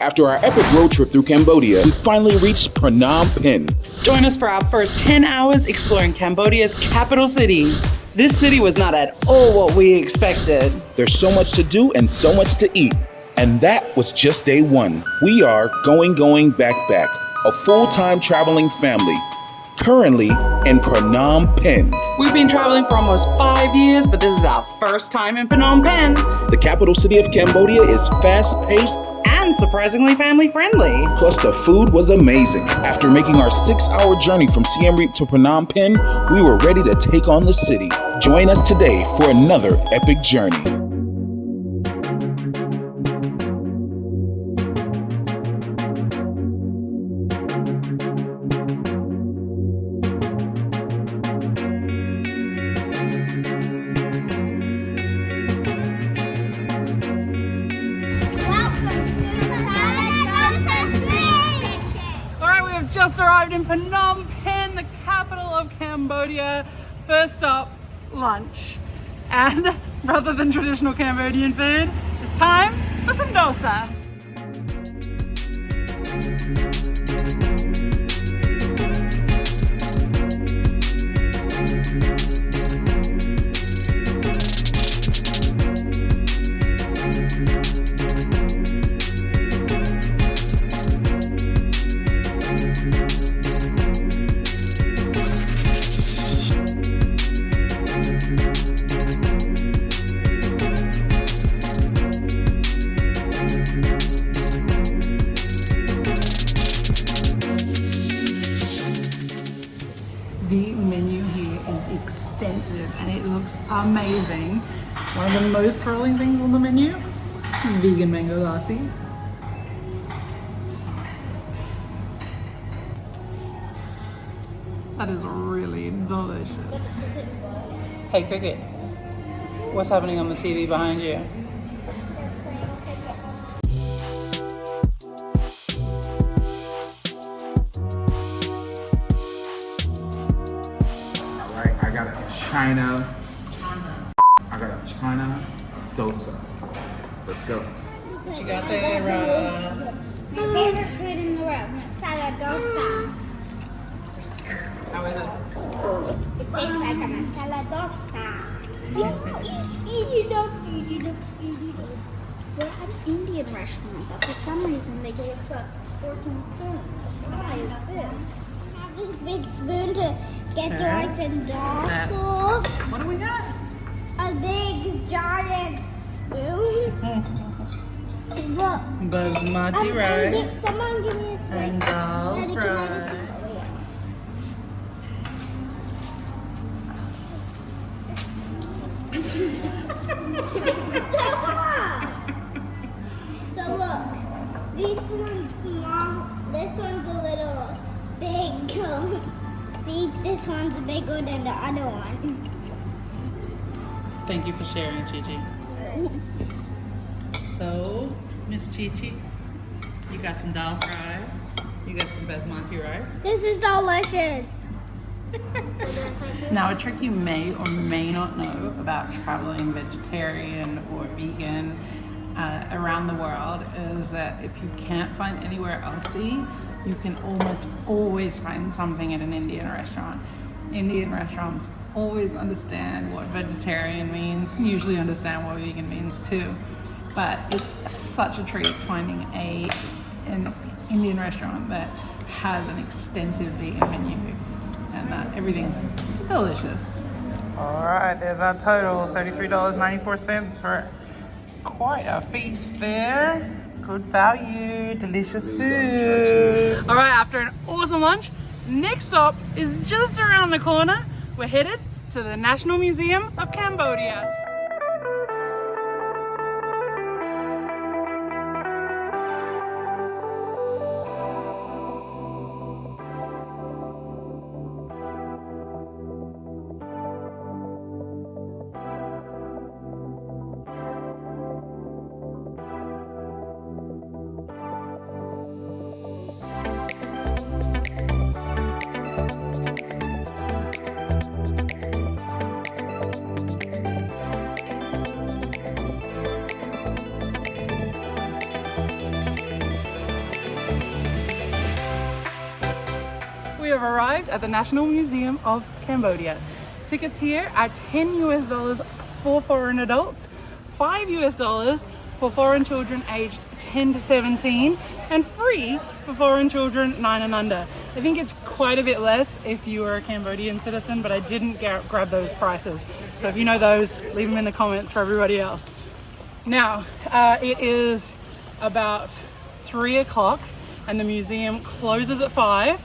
After our epic road trip through Cambodia, we finally reached Phnom Penh. Join us for our first 10 hours exploring Cambodia's capital city. This city was not at all what we expected. There's so much to do and so much to eat. And that was just day one. We are GoingGoing.BackBack, a full-time traveling family, currently in Phnom Penh. We've been traveling for almost 5 years, but this is our first time in Phnom Penh. The capital city of Cambodia is fast-paced and surprisingly family-friendly. Plus, the food was amazing. After making our 6-hour journey from Siem Reap to Phnom Penh, we were ready to take on the city. Join us today for another epic journey. Just arrived in Phnom Penh, the capital of Cambodia. First stop, lunch. And rather than traditional Cambodian food, it's time for some dosa. The menu here is extensive and it looks amazing. One of the most thrilling things on the menu, vegan mango lassi. That is really delicious. Hey Cricket, what's happening on the TV behind you? I got a China dosa. Let's go. What you got there? My favorite food in the world, Masala Dosa. How is it? It tastes like a Masala Dosa. We're at an Indian restaurant, but for some reason they gave us 14 spoons. Why is this? Have this big spoon to get Sure. rice and That's- dal. What do we got? A big giant spoon. Look. Basmati rice Someone give me a spoon. and dal Daddy, can I fry. have a spoon? So look, this one's small, this one's a little big. See, this one's bigger than the other one. Thank you for sharing, Chi-Chi. So, Miss Chi-Chi, you got some dal fry, you got some basmati rice. This is delicious. Now, a trick you may or may not know about traveling vegetarian or vegan around the world is that if you can't find anywhere else to eat, you can almost always find something at an Indian restaurant. Indian restaurants always understand what vegetarian means, usually understand what vegan means too. But it's such a treat finding an Indian restaurant that has an extensive vegan menu and that everything's delicious. All right, there's our total, $33.94 for quite a feast there. Good value, delicious food. All right, after an awesome lunch, next stop is just around the corner. We're headed to the National Museum of Cambodia. we have arrived at the National Museum of Cambodia. Tickets here are $10 for foreign adults, $5 for foreign children aged 10 to 17, and free for foreign children 9 and under. I think it's quite a bit less if you are a Cambodian citizen, but I didn't grab those prices. So if you know those, leave them in the comments for everybody else. Now, it is about 3 o'clock and the museum closes at 5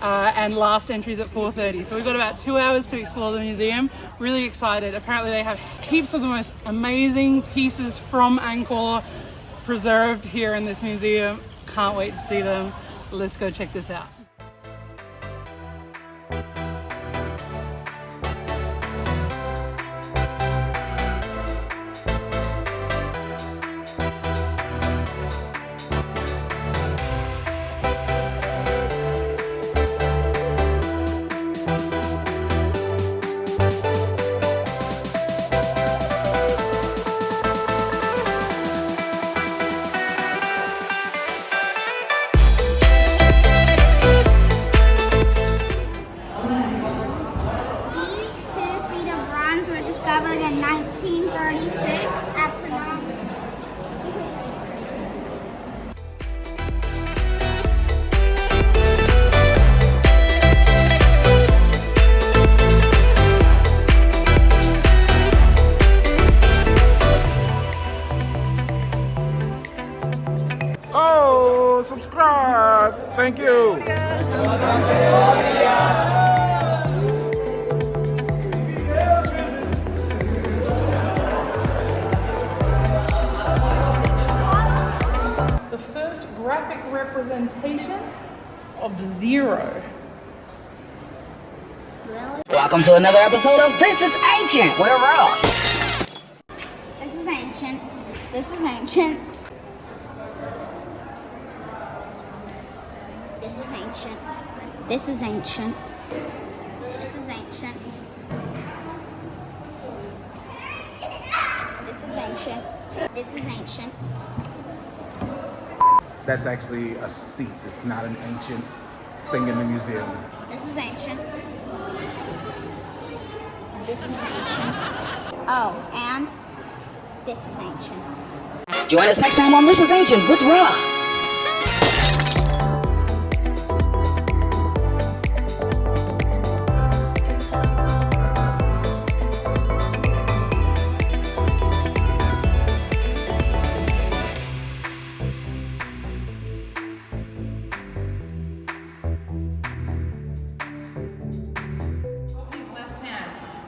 and last entry is at 4:30. So we've got about 2 hours to explore the museum. Really excited. Apparently they have heaps of the most amazing pieces from Angkor preserved here in this museum. Can't wait to see them. Let's go check this out. Discovered in 1936 at Phnom Penh. Oh, subscribe. Thank you. Graphic representation of zero. Really? Welcome to another episode of This is Ancient with a Raw. This is ancient. This is ancient. This is ancient. This is ancient. This is ancient. This is ancient. This is ancient. That's actually a seat. It's not an ancient thing in the museum. This is ancient. This is ancient. Oh, and this is ancient. Join us next time on This is Ancient with Raw.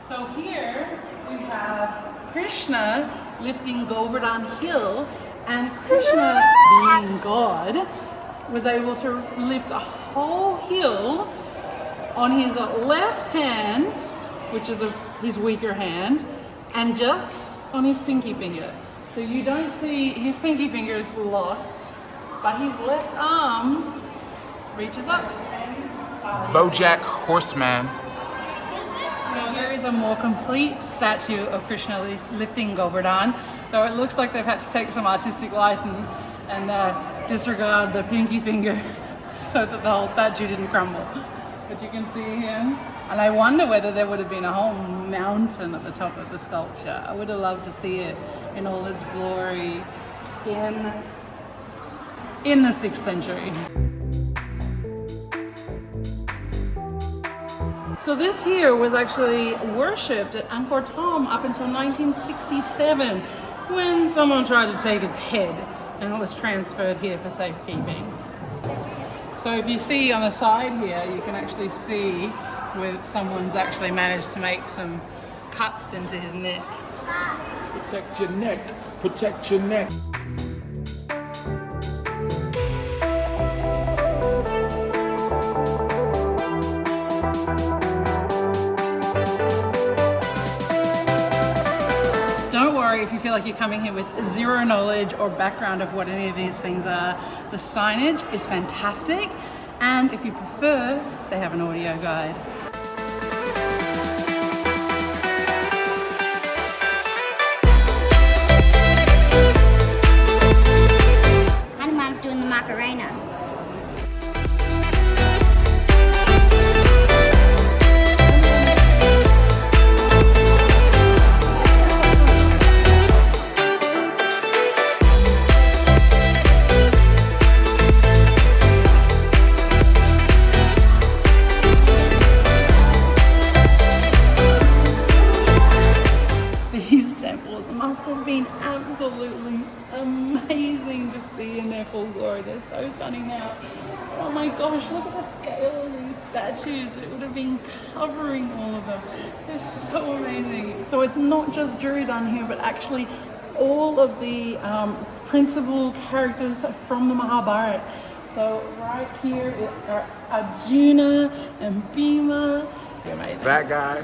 So here we have Krishna lifting Govardhan Hill, and Krishna, being God, was able to lift a whole hill on his left hand, which is his weaker hand, and just on his pinky finger. So you don't see his pinky finger is lost, but his left arm reaches up. Bojack Horseman. So here is a more complete statue of Krishna lifting Govardhan, though it looks like they've had to take some artistic license and disregard the pinky finger so that the whole statue didn't crumble. But you can see him, and I wonder whether there would have been a whole mountain at the top of the sculpture. I would have loved to see it in all its glory in the 6th century. So this here was actually worshipped at Angkor Thom up until 1967, when someone tried to take its head and it was transferred here for safekeeping. So if you see on the side here, you can actually see where someone's actually managed to make some cuts into his neck. Protect your neck. Protect your neck. If you feel like you're coming here with zero knowledge or background of what any of these things are, the signage is fantastic, and if you prefer, they have an audio guide. Hanuman's doing the Macarena. They're so stunning now. Oh my gosh, look at the scale of these statues. It would have been covering all of them. They're so amazing. So it's not just Juridan here, but actually all of the principal characters from the Mahabharata. So right here are Arjuna and Bhima. Amazing. That guy.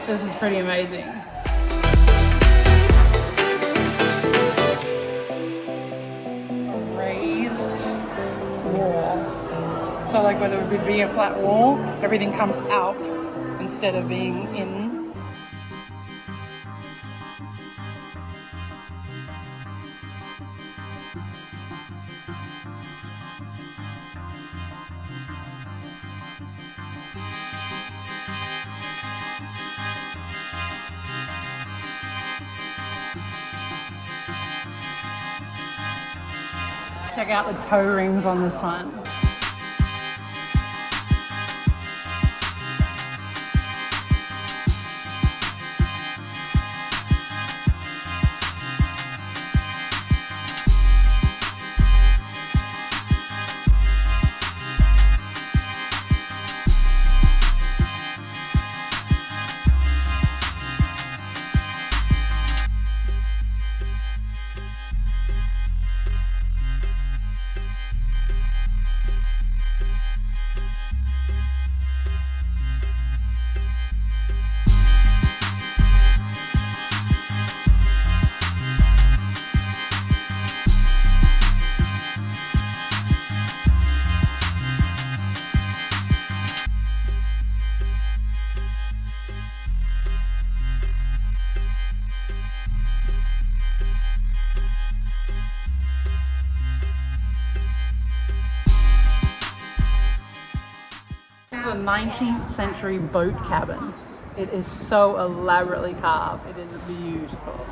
This is pretty amazing. Raised wall. So like whether it would be a flat wall, everything comes out instead of being in. Check out the toe rings on this one. This is a 19th century boat cabin. It is so elaborately carved. It is beautiful.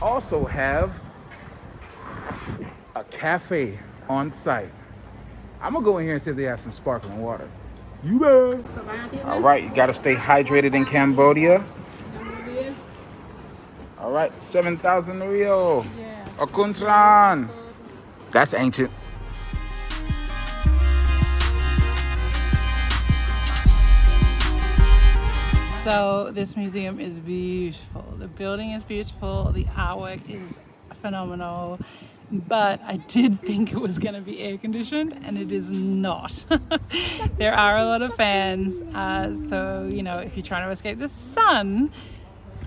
Also have a cafe on site. I'm gonna go in here and see if they have some sparkling water. You bet. All right, you gotta stay hydrated in Cambodia. All right, 7,000 Rio. Akuntran. That's ancient. So this museum is beautiful. The building is beautiful. The artwork is phenomenal. But I did think it was going to be air conditioned, and it is not. There are a lot of fans. So, you know, if you're trying to escape the sun,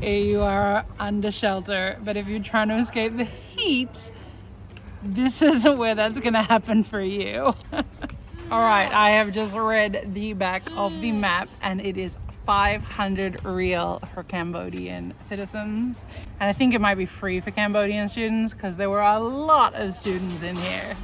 you are under shelter. But if you're trying to escape the heat, this isn't where that's going to happen for you. All right, I have just read the back of the map, and it is 500 real for Cambodian citizens. And I think it might be free for Cambodian students because there were a lot of students in here.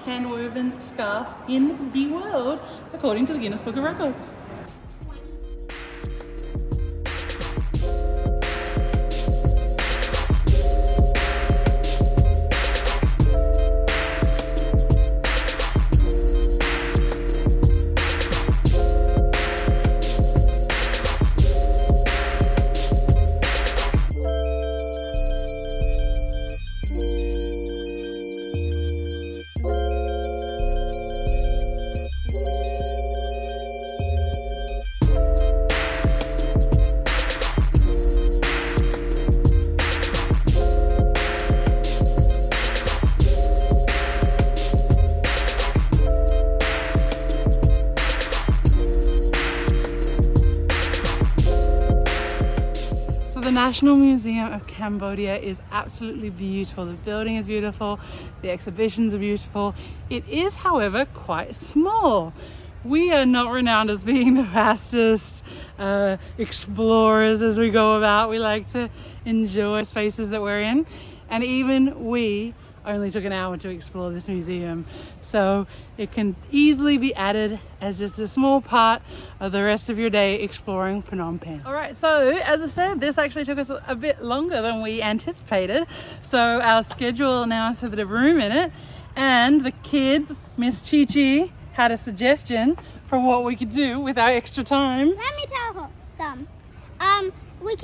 hand-woven scarf in the world, according to the Guinness Book of Records. The National Museum of Cambodia is absolutely beautiful. The building is beautiful, the exhibitions are beautiful. It is, however, quite small. We are not renowned as being the fastest explorers as we go about. We like to enjoy spaces that we're in, and even we only took an hour to explore this museum, so it can easily be added as just a small part of the rest of your day exploring Phnom Penh. All right, so as I said, this actually took us a bit longer than we anticipated, so our schedule now has a bit of room in it, and the kids, Miss Chi Chi, had a suggestion for what we could do with our extra time. Let me tell them. We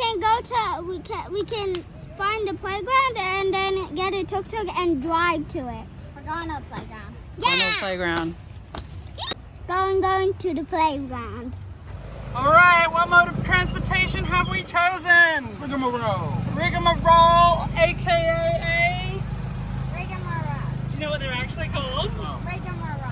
can find the playground and then get a tuk-tuk and drive to it. We're going to the playground. Yeah! Playground. Going to the playground. All right, what mode of transportation have we chosen? Rigmarole. Rigmarole, aka Rigmarole. do you know what they're actually called? Rigmarole.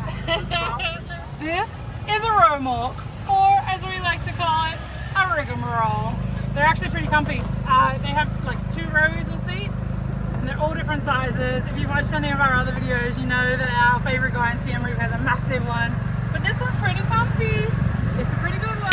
This is a romork, or as we like to call it, a rigmarole. They're actually pretty comfy. They have like 2 rows of seats, and they're all different sizes. If you've watched any of our other videos, you know that our favorite guy in Siem Reap has a massive one, but this one's pretty comfy. It's a pretty good one.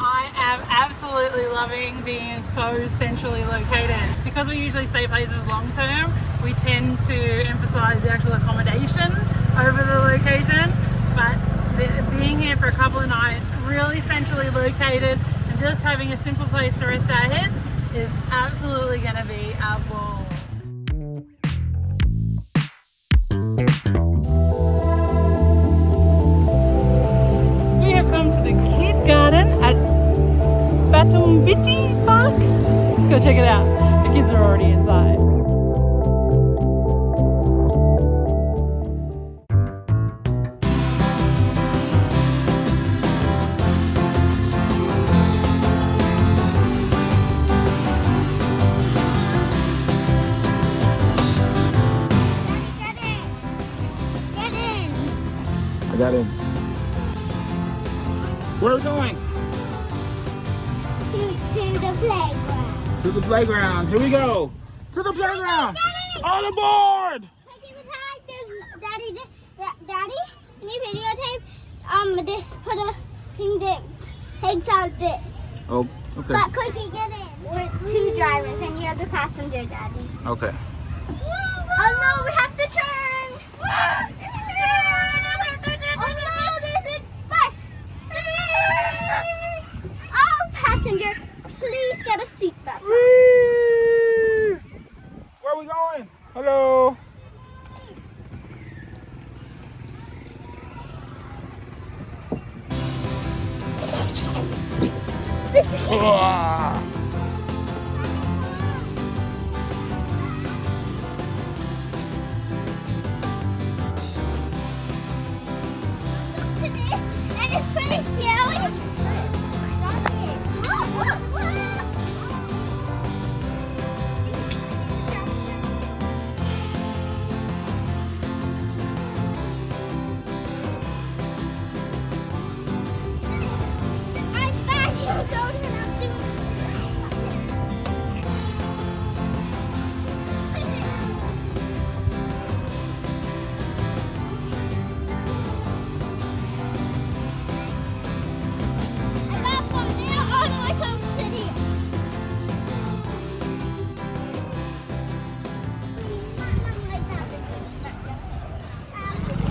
I am absolutely loving being so centrally located. Because we usually stay places long term, we tend to emphasize the actual accommodation over the location, but being here for a couple of nights, really centrally located, and just having a simple place to rest our heads is absolutely going to be our ball. We have come to the Kid Garden at Batumviti Park. Let's go check it out. The kids are already inside. Get in. I got in. Where are we going? To the playground. To the playground. Here we go. To the playground. Daddy! All aboard. Daddy, can you videotape this, put a thing that takes out this. Oh, okay. But quickly get in. We're 2 drivers and you're the passenger, Daddy. Okay. Oh no, we have to turn. Oh no, there's a bus. Oh, passenger, please get a seatbelt. Where are we going? Hello. And it's pretty scary.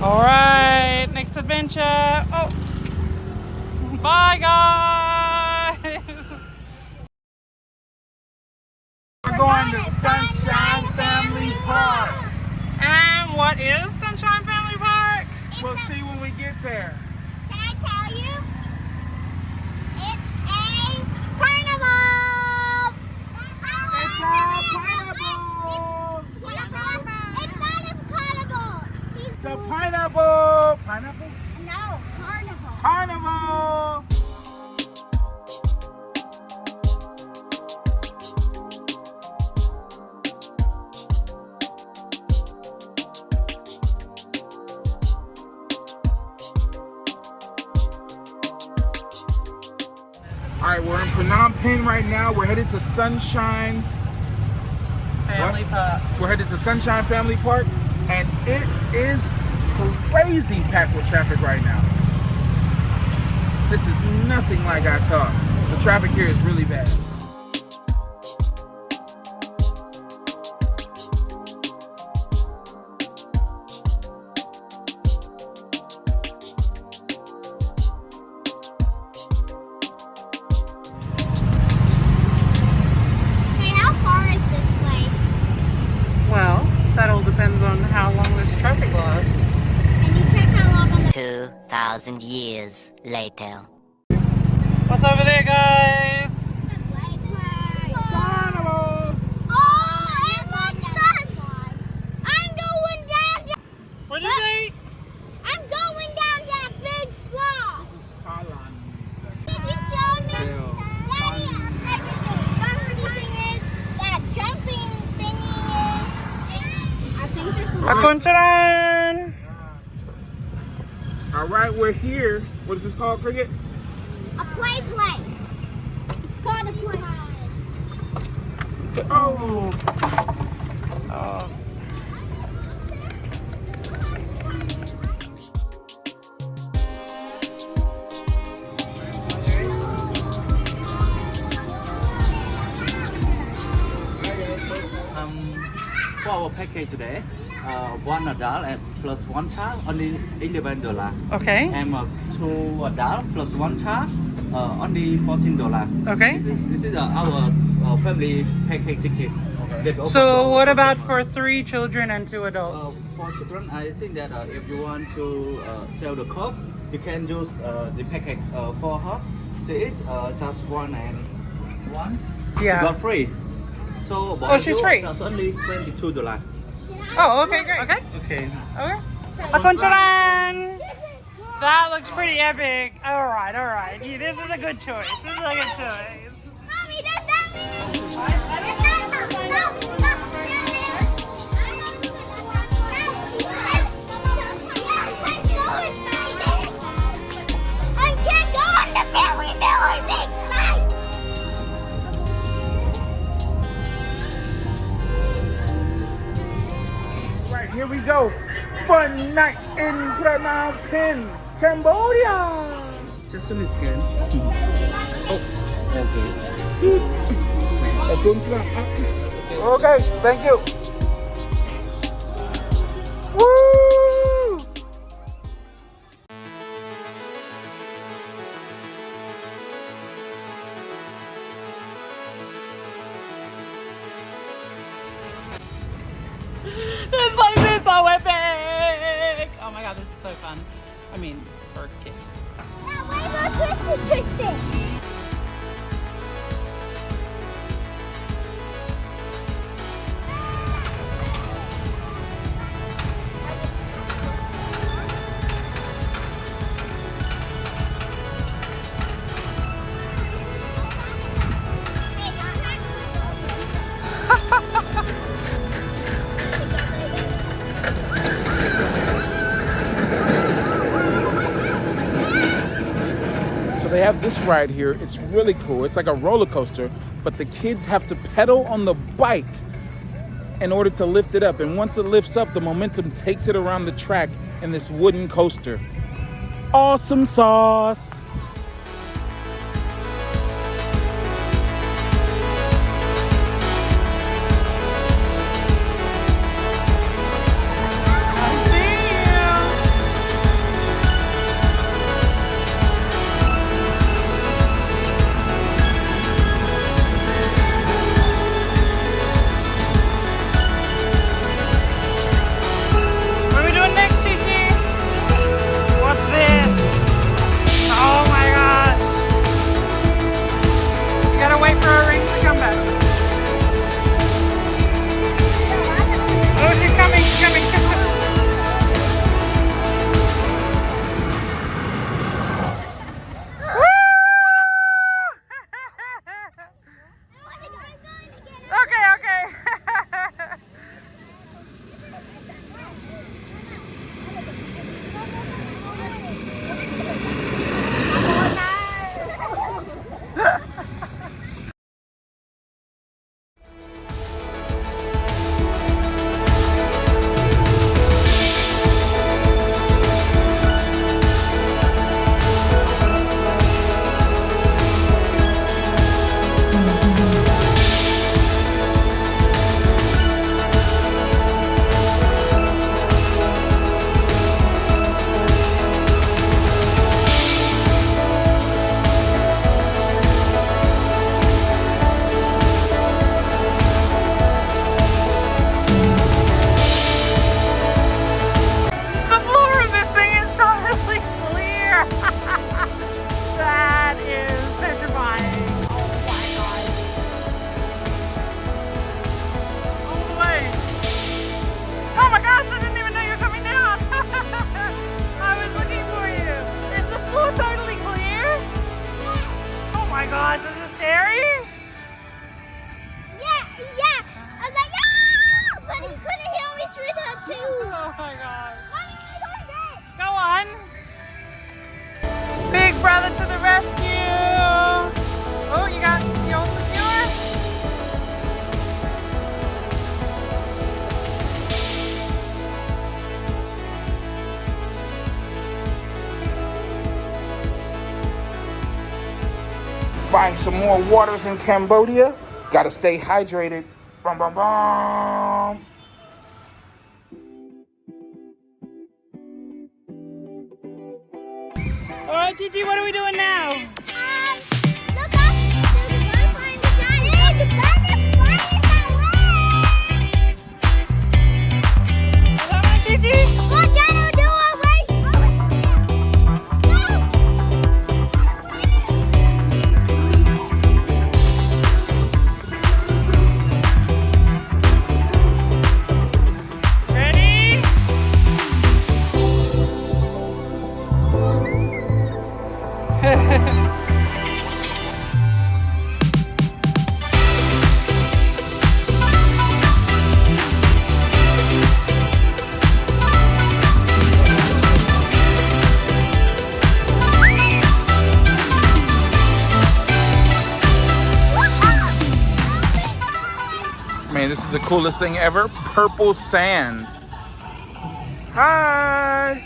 All right, next adventure. Oh, bye guys. We're going to Sunshine Family Park. And what is Sunshine Family Park? We'll see when we get there. Can I tell you? It's a carnival! It's a pineapple! It's not a carnival! It's a pineapple! Pineapple? No, carnival. Carnival! All right, we're in Phnom Penh right now. We're headed to Sunshine Family Park. We're headed to Sunshine Family Park, and it is crazy packed with traffic right now. This is nothing like I thought. The traffic here is really bad. Hey, how far is this place? Well, that all depends on how long this traffic lasts. Can you check how long on the 2,000 years later. What's over there, guys? Oh, it looks fun! I'm going down. What'd you say? I'm going down that big slide. Did you show me? Daddy, everything. Everything is that jumping thingy is. I think this is Pakuncharan! All right, we're here. What is this called, Cricket? a play place. It's called a play. Oh, Oh. For our package today, one adult and plus one child, only $11. Okay. And two adult plus one child, only $14. Okay. This is our family package ticket. They go So for- what about for 3 children and 2 Uh, adults? for children, I think that if you want to sell the cost, you can use the package for her. She is just one and one. Yeah. She got free. So Oh, she's free. Just only $22. Oh, okay, great. Okay. Okay. Okay. Pakuncharan! That looks pretty epic. All right, all right. Yeah, this is a good choice. This is a good choice. Mommy, does that mean? I can't go on the Mary Miller big slide. right, here we go. Fun night in Phnom Penh, Cambodia. Just only scan. Oh, okay, thank you. Woo! This place is so epic! Oh my god, this is so fun. I mean, for kids. Now, way more twisty. So they have this ride here. It's really cool. It's like a roller coaster, but the kids have to pedal on the bike in order to lift it up. And once it lifts up, the momentum takes it around the track in this wooden coaster. Awesome sauce. See you! my god. Mommy, I got this. Go on. Big brother to the rescue. Oh, you got the old secure? Buying some more waters in Cambodia. Gotta stay hydrated. Bum, bum, bum. All right, Gigi, what are we doing now? Look up. There's a butterfly in the sky. Hey, the butterfly is Is that right, Gigi? What can I do away? Ready? Man, this is the coolest thing ever. Purple sand. Hi.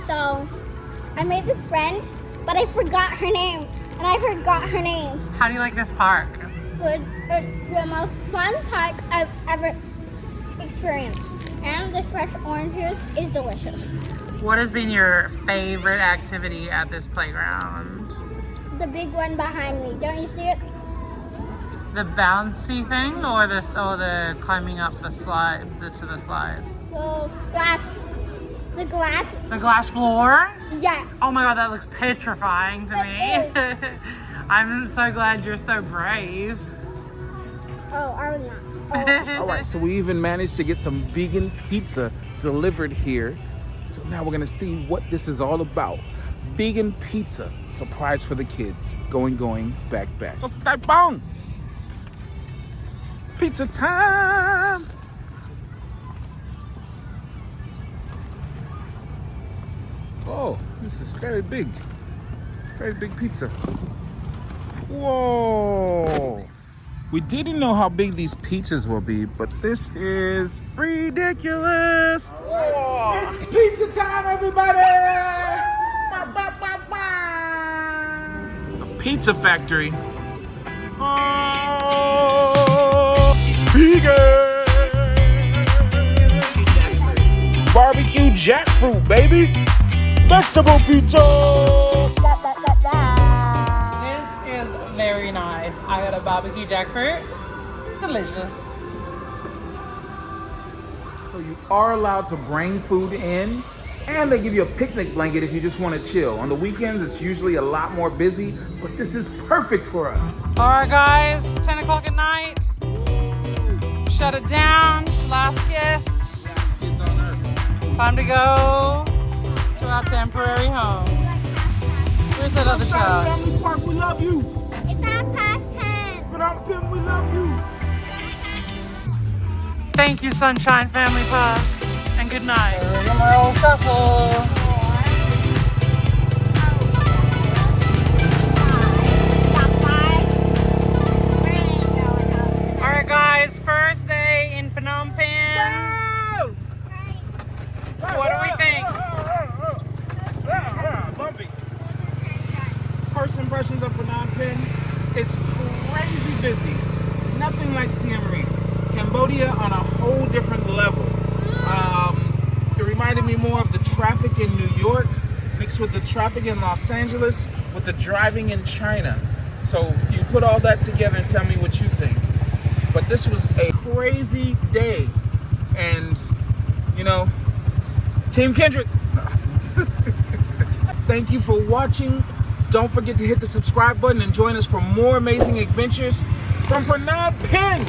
So, I made this friend, but I forgot her name. And I forgot her name. How do you like this park? Good. It's the most fun park I've ever experienced. And the fresh orange juice is delicious. What has been your favorite activity at this playground? The big one behind me. Don't you see it? The bouncy thing, or the climbing up the slide to the slides? The glass. The glass. The glass floor? Yeah. Oh my god, that looks petrifying to me. It is. I'm so glad you're so brave. Oh, I was not. All right, so we even managed to get some vegan pizza delivered here. So now we're gonna see what this is all about. Vegan pizza, surprise for the kids. Going, back, back. So start bong. Pizza time. Oh, this is very big pizza. Whoa. We didn't know how big these pizzas will be, but this is ridiculous. Whoa. It's pizza time, everybody. The Pizza Factory. Oh, vegan. Barbecue jackfruit, baby. Vegetable pizza. This is very nice. I got a barbecue jackfruit. It's delicious. So you are allowed to bring food in, and they give you a picnic blanket if you just want to chill. On the weekends, it's usually a lot more busy, but this is perfect for us. All right, guys, 10 o'clock at night. Shut it down. Last guests. Time to go to our temporary home. Where's that other child? Family Park, we love you. It's 10:30. Good afternoon, we love you. Thank you, Sunshine Family Park, and good night. All right, guys, first day in Phnom Penh. What do we think? Bumpy. First impressions of Phnom Penh, it's crazy busy. Nothing like Siem Reap. Cambodia on a whole different level. It reminded me more of the traffic in New York mixed with the traffic in Los Angeles with the driving in China. So you put all that together and tell me what you think. But this was a crazy day. And, you know, Team Kendrick, thank you for watching. Don't forget to hit the subscribe button and join us for more amazing adventures from Phnom Penh.